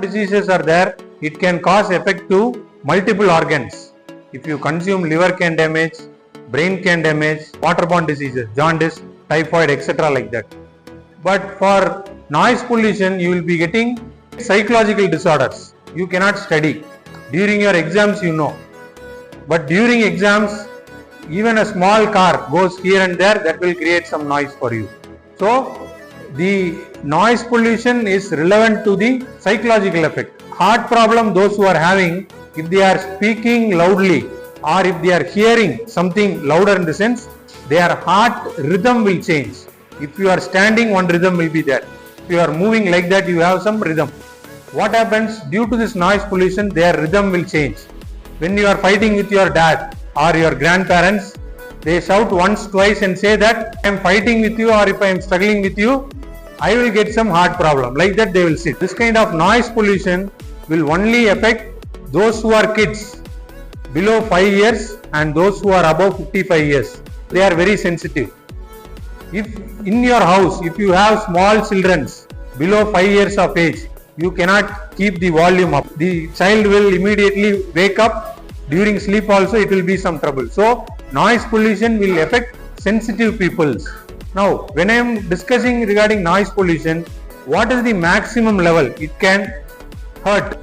diseases are there, it can cause effect to multiple organs. If you consume, liver can damage, brain can damage, waterborne diseases, jaundice, typhoid, etc. like that. But for noise pollution, you will be getting psychological disorders. You cannot study. During your exams, you know. But during exams, even a small car goes here and there, that will create some noise for you. So, the noise pollution is relevant to the psychological effect. Heart problem, those who are having, if they are speaking loudly or if they are hearing something louder in the sense, their heart rhythm will change. If you are standing, one rhythm will be there. If you are moving like that, you have some rhythm. What happens? Due to this noise pollution, their rhythm will change. When you are fighting with your dad or your grandparents, they shout once, twice and say that I am fighting with you, or if I am struggling with you, I will get some heart problem. Like that they will sit. This kind of noise pollution will only affect those who are kids below 5 years and those who are above 55 years. They are very sensitive. If in your house, if you have small children below 5 years of age, you cannot keep the volume up. The child will immediately wake up. During sleep also it will be some trouble. So noise pollution will affect sensitive people. Now when I am discussing regarding noise pollution, what is the maximum level it can hurt?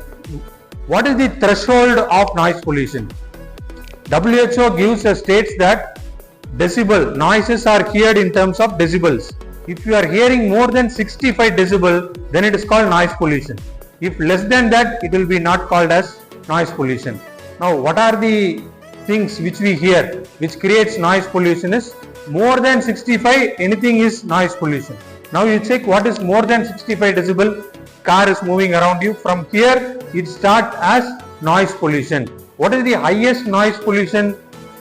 What is the threshold of noise pollution? WHO gives a states that decibel, noises are heard in terms of decibels. If you are hearing more than 65 decibel, then it is called noise pollution. If less than that, it will be not called as noise pollution. Now, what are the things which we hear which creates noise pollution is more than 65, anything is noise pollution. Now you check what is more than 65 decibel, car is moving around you. From here, it starts as noise pollution. What is the highest noise pollution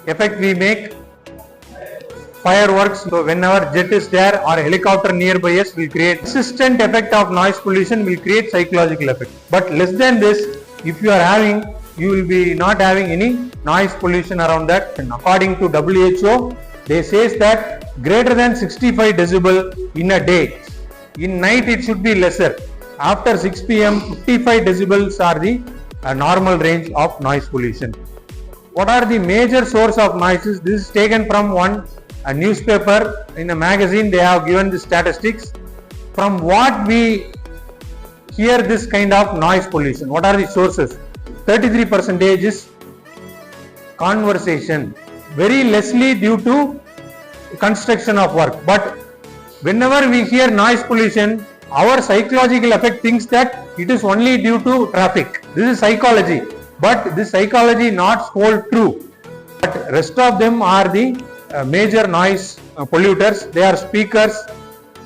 effect we make? Fireworks. So whenever jet is there or helicopter nearby us will create persistent effect of noise pollution, will create psychological effect. But less than this, if you are having, you will be not having any noise pollution around that. And according to WHO, they says that greater than 65 decibel in a day. In night it should be lesser. After 6 p.m. 55 decibels are the normal range of noise pollution. What are the major source of noises? This is taken from a newspaper. In a magazine they have given the statistics. From what we hear this kind of noise pollution? What are the sources? 33% is conversation, very lessly due to construction of work. But whenever we hear noise pollution, our psychological effect thinks that it is only due to traffic. This is psychology, but this psychology not hold true. But rest of them are the major noise polluters. They are speakers,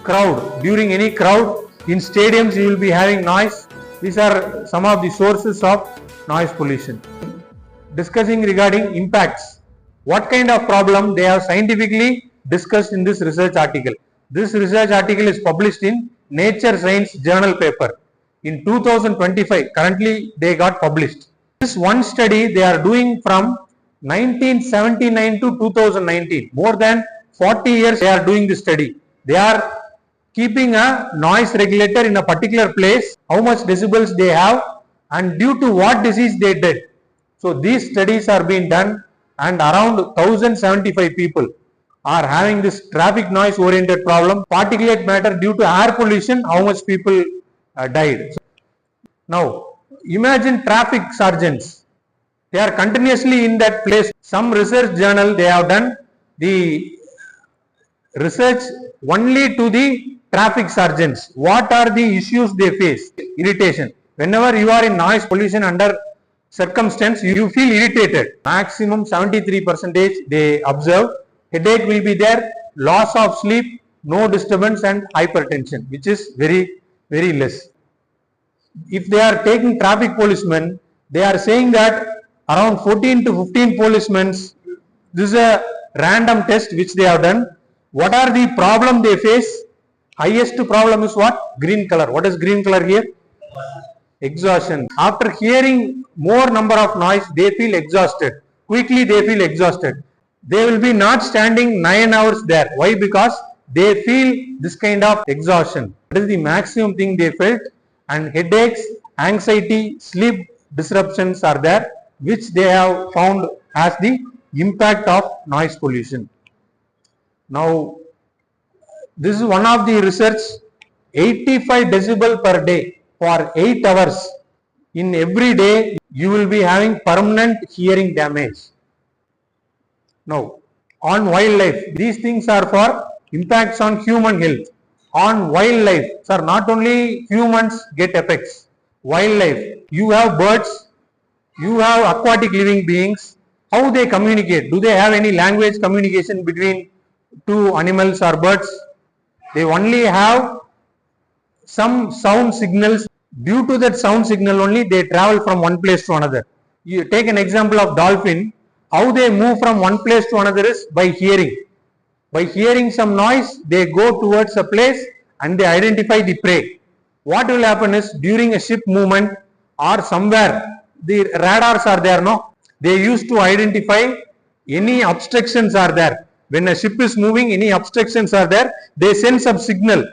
crowd. During any crowd, in stadiums you will be having noise. These are some of the sources of noise pollution. Discussing regarding impacts. What kind of problem they have scientifically discussed in this research article. This research article is published in Nature Science journal paper in 2025. Currently they got published. This one study they are doing from 1979 to 2019. More than 40 years they are doing this study. They are keeping a noise regulator in a particular place, how much decibels they have and due to what disease they did. So these studies are being done and around 1075 people are having this traffic noise oriented problem. Particulate matter due to air pollution, how much people died. Now imagine traffic sergeants. They are continuously in that place. Some research journal they have done the research only to the traffic sergeants. What are the issues they face? Irritation. Whenever you are in noise pollution under circumstance, you feel irritated. Maximum 73% they observe. Headache will be there, loss of sleep, no disturbance and hypertension, which is very, very less. If they are taking traffic policemen, they are saying that around 14 to 15 policemen, this is a random test which they have done. What are the problem they face? Highest problem is what? Green color. What is green color here? Exhaustion. After hearing more number of noise, they feel exhausted. Quickly they feel exhausted. They will be not standing 9 hours there. Why? Because they feel this kind of exhaustion. That is the maximum thing they felt. And headaches anxiety, sleep disruptions are there, which they have found as the impact of noise pollution. Now, this is one of the research, 85 decibel per day for 8 hours. In every day, you will be having permanent hearing damage. Now, on wildlife, these things are for impacts on human health. On wildlife, sir, not only humans get effects. Wildlife, you have birds, you have aquatic living beings. How they communicate? Do they have any language communication between two animals or birds? They only have some sound signals. Due to that sound signal only, they travel from one place to another. You take an example of dolphin. How they move from one place to another is by hearing. By hearing some noise, they go towards a place and they identify the prey. What will happen is, during a ship movement or somewhere, the radars are there, no? They used to identify any obstructions are there. When a ship is moving, any obstructions are there, they send some signal.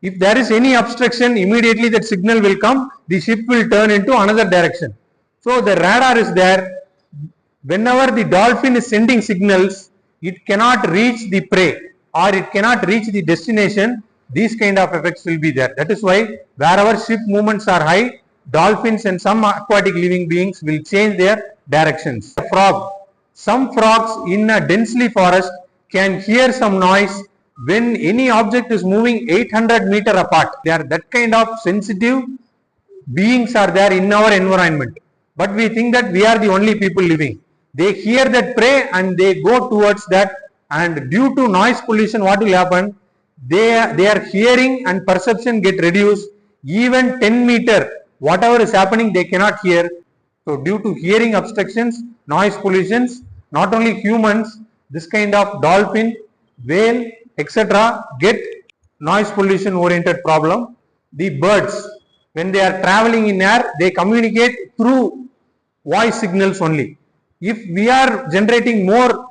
If there is any obstruction, immediately that signal will come, the ship will turn into another direction. So the radar is there. Whenever the dolphin is sending signals, it cannot reach the prey or it cannot reach the destination. These kind of effects will be there. That is why wherever ship movements are high, dolphins and some aquatic living beings will change their directions. Frog. Some frogs in a densely forest can hear some noise when any object is moving 800 meter apart. They are that kind of sensitive beings are there in our environment. But we think that we are the only people living. They hear that prey and they go towards that, and due to noise pollution, what will happen? Their hearing and perception get reduced. Even 10 meter, whatever is happening, they cannot hear. So due to hearing obstructions, noise pollutions, not only humans, this kind of dolphin, whale, etc. get noise pollution oriented problem. The birds, when they are traveling in air, they communicate through voice signals only. If we are generating more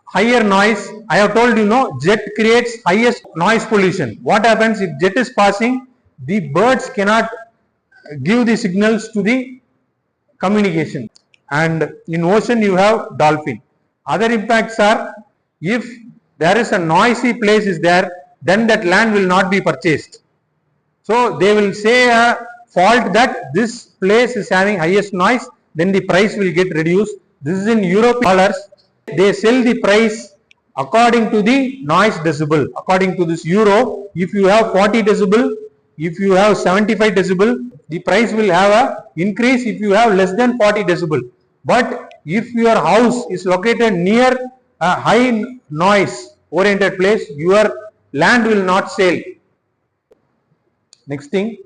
higher noise, I have told you, no, jet creates highest noise pollution. What happens if jet is passing? The birds cannot give the signals to the communication. And in ocean you have dolphin. Other impacts are, if there is a noisy place is there, then that land will not be purchased. So they will say a fault that this place is having highest noise, then the price will get reduced. This is in Europe dollars. They sell the price according to the noise decibel. According to this euro, if you have 40 decibel, if you have 75 decibel, the price will have a increase if you have less than 40 decibel. But if your house is located near a high noise oriented place, your land will not sell. Next thing,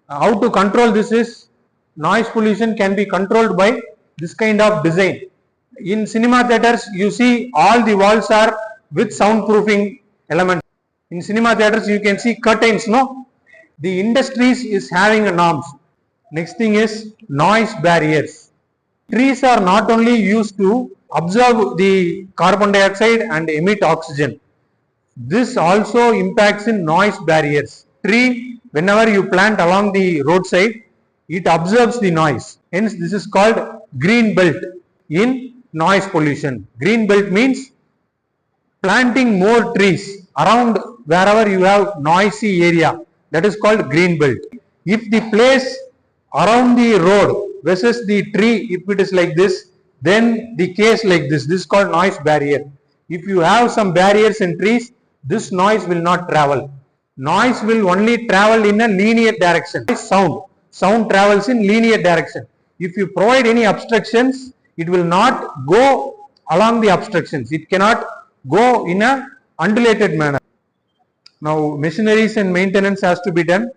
how to control this is, noise pollution can be controlled by this kind of design. In cinema theaters, you see all the walls are with soundproofing elements. In cinema theaters, you can see curtains, no? The industries is having a norms. Next thing is noise barriers. Trees are not only used to absorb the carbon dioxide and emit oxygen. This also impacts in noise barriers. Tree, whenever you plant along the roadside, it absorbs the noise. Hence, this is called green belt in noise pollution. Green belt means planting more trees around wherever you have noisy area. That is called green belt. If the place around the road versus the tree, if it is like this, then the case like this is called noise barrier. If you have some barriers in trees, this noise will not travel. Noise will only travel in a linear direction. Sound travels in linear direction. If you provide any obstructions, it will not go along the obstructions. It cannot go in a undulated manner. Now machineries and maintenance has to be done.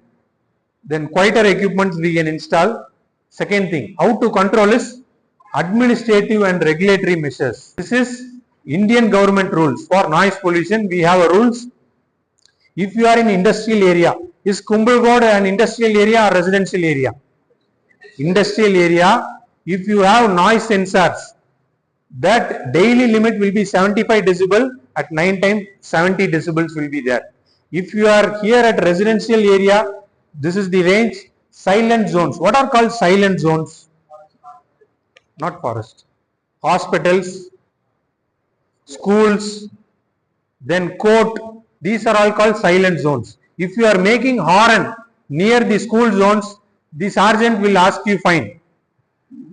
Then quieter equipment we can install. Second thing, how to control is administrative and regulatory measures. This is Indian government rules for noise pollution. We have a rules. If you are in industrial area, is Kumbhalgod an industrial area or residential area? Industrial area, if you have noise sensors, that daily limit will be 75 decibel, at night time 70 decibels will be there. If you are here at residential area, this is the range, Silent zones. What are called silent zones? Not forest. Hospitals, schools, then court. These are all called silent zones. If you are making horn near the school zones, the sergeant will ask you fine.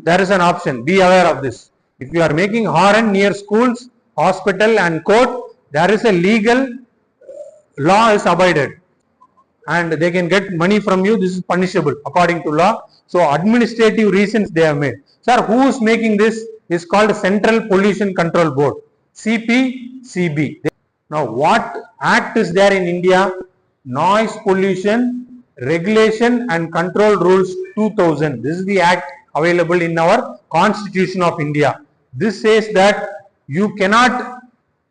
There is an option. Be aware of this. If you are making horn near schools, hospital and court, there is a legal law is abided and they can get money from you. This is punishable according to law. So administrative reasons they have made. Sir, who is making this? Is called Central Pollution Control Board, CPCB. Now what act is there in India? Noise Pollution Regulation and Control Rules 2000. This is the act available in our Constitution of India. This says that you cannot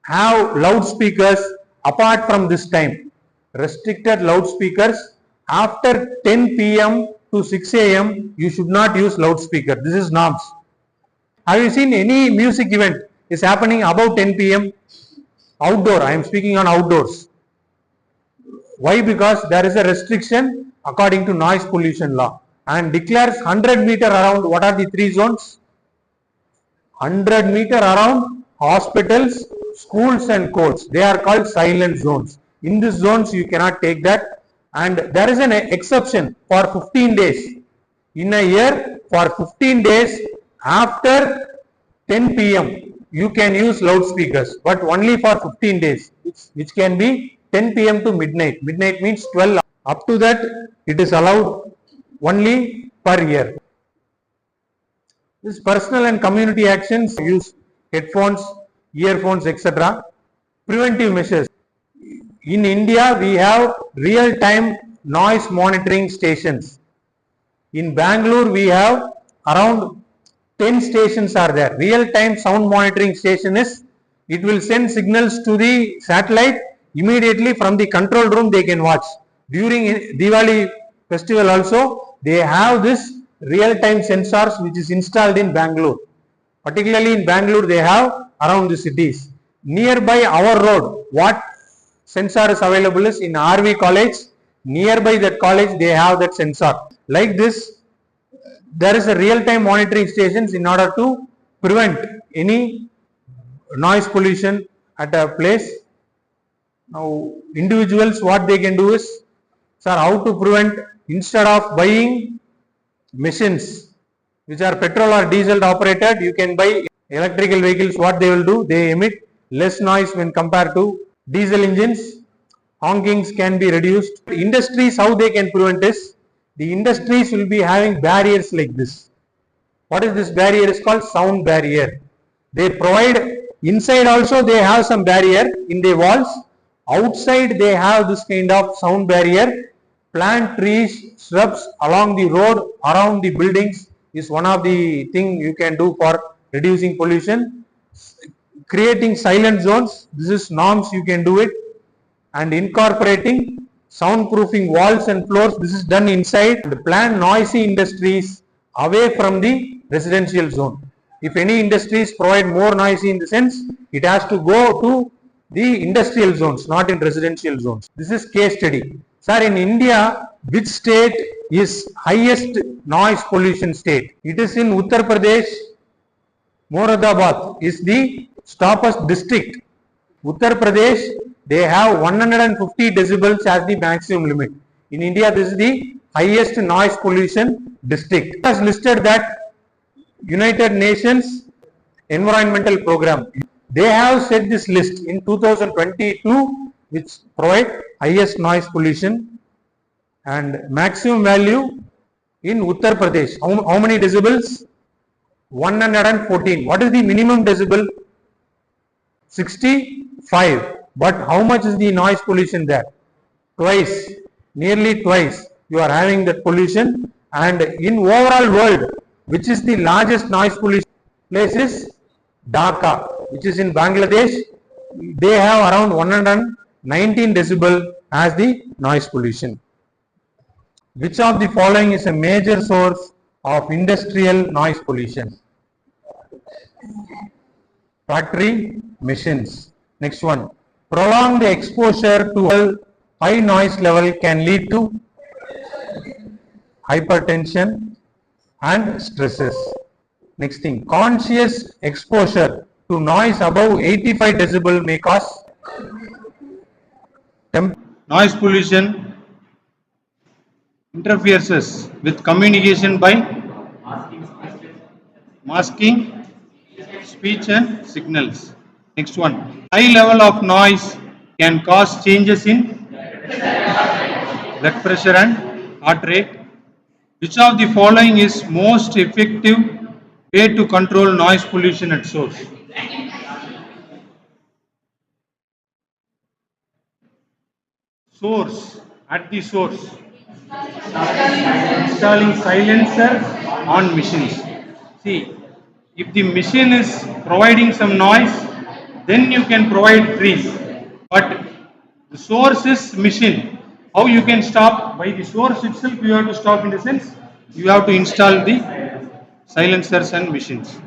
have loudspeakers apart from this time. Restricted loudspeakers after 10 p.m. to 6 a.m. you should not use loudspeaker. This is norms. Have you seen any music event is happening above 10 p.m.? Outdoor, I am speaking on outdoors. Why? Because there is a restriction according to noise pollution law and declares 100 meter around. What are the three zones? 100 meter around hospitals, schools and courts. They are called silent zones. In these zones you cannot take that, and there is an exception for 15 days. In a year, for 15 days after 10 p.m. you can use loudspeakers, but only for 15 days, which can be 10 p.m. to midnight. Midnight means 12. Up to that it is allowed only per year. This personal and community actions, use headphones, earphones, etc. Preventive measures. In India, we have real-time noise monitoring stations. In Bangalore, we have around 10 stations are there. Real-time sound monitoring station is, it will send signals to the satellite. Immediately from the control room they can watch. During Diwali festival also, they have this real-time sensors which is installed in Bangalore. Particularly in Bangalore, they have around the cities. Nearby our road, what sensor is available is in RV college. Nearby that college, they have that sensor. Like this, there is a real-time monitoring stations in order to prevent any noise pollution at a place. Now, individuals, what they can do is, sir, how to prevent? Instead of buying machines which are petrol or diesel operated, you can buy electrical vehicles. What they will do? They emit less noise when compared to diesel engines. Honkings can be reduced. Industries, how they can prevent is, the industries will be having barriers like this. What is this barrier? Is called sound barrier. They provide, inside also they have some barrier in the walls. Outside they have this kind of sound barrier. Plant trees, shrubs along the road, around the buildings is one of the thing you can do for reducing pollution. Creating silent zones, this is norms, you can do it. And incorporating soundproofing walls and floors, this is done inside. And plan noisy industries away from the residential zone. If any industries provide more noisy in the sense, it has to go to the industrial zones, not in residential zones. This is case study. Sir, in India, which state is highest noise pollution state? It is in Uttar Pradesh. Moradabad is the stoppest district. Uttar Pradesh, they have 150 decibels as the maximum limit. In India, this is the highest noise pollution district. It has listed that United Nations Environmental Program. They have set this list in 2022, which provide highest noise pollution and maximum value in Uttar Pradesh. How many decibels? 114. What is the minimum decibel? 65. But how much is the noise pollution there? Twice, nearly twice you are having that pollution. And in overall world, which is the largest noise pollution place is Dhaka, which is in Bangladesh. They have around 119 decibel as the noise pollution. Which of the following is a major source of industrial noise pollution? Factory machines. Next one. Prolonged exposure to high noise level can lead to hypertension and stresses. Next thing, conscious exposure to noise above 85 decibel may cause Noise pollution interferes with communication by masking speech and signals. Next one. High level of noise can cause changes in blood pressure and heart rate. Which of the following is most effective way to control noise pollution at source? Source, at the source. Installing silencers on machines. See, if the machine is providing some noise, then you can provide trees. But the source is machine. How you can stop? By the source itself you have to stop, in the sense you have to install the silencers and machines.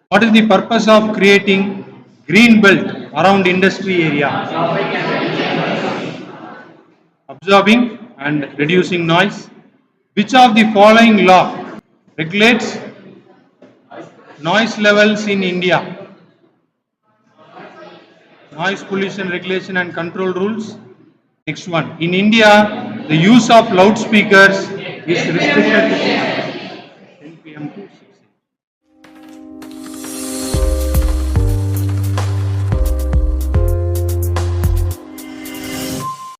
What is the purpose of creating green belt around industry area? Absorbing and reducing noise. Which of the following law regulates noise levels in India? Noise pollution regulation and control rules. Next one. In India, the use of loudspeakers is restricted.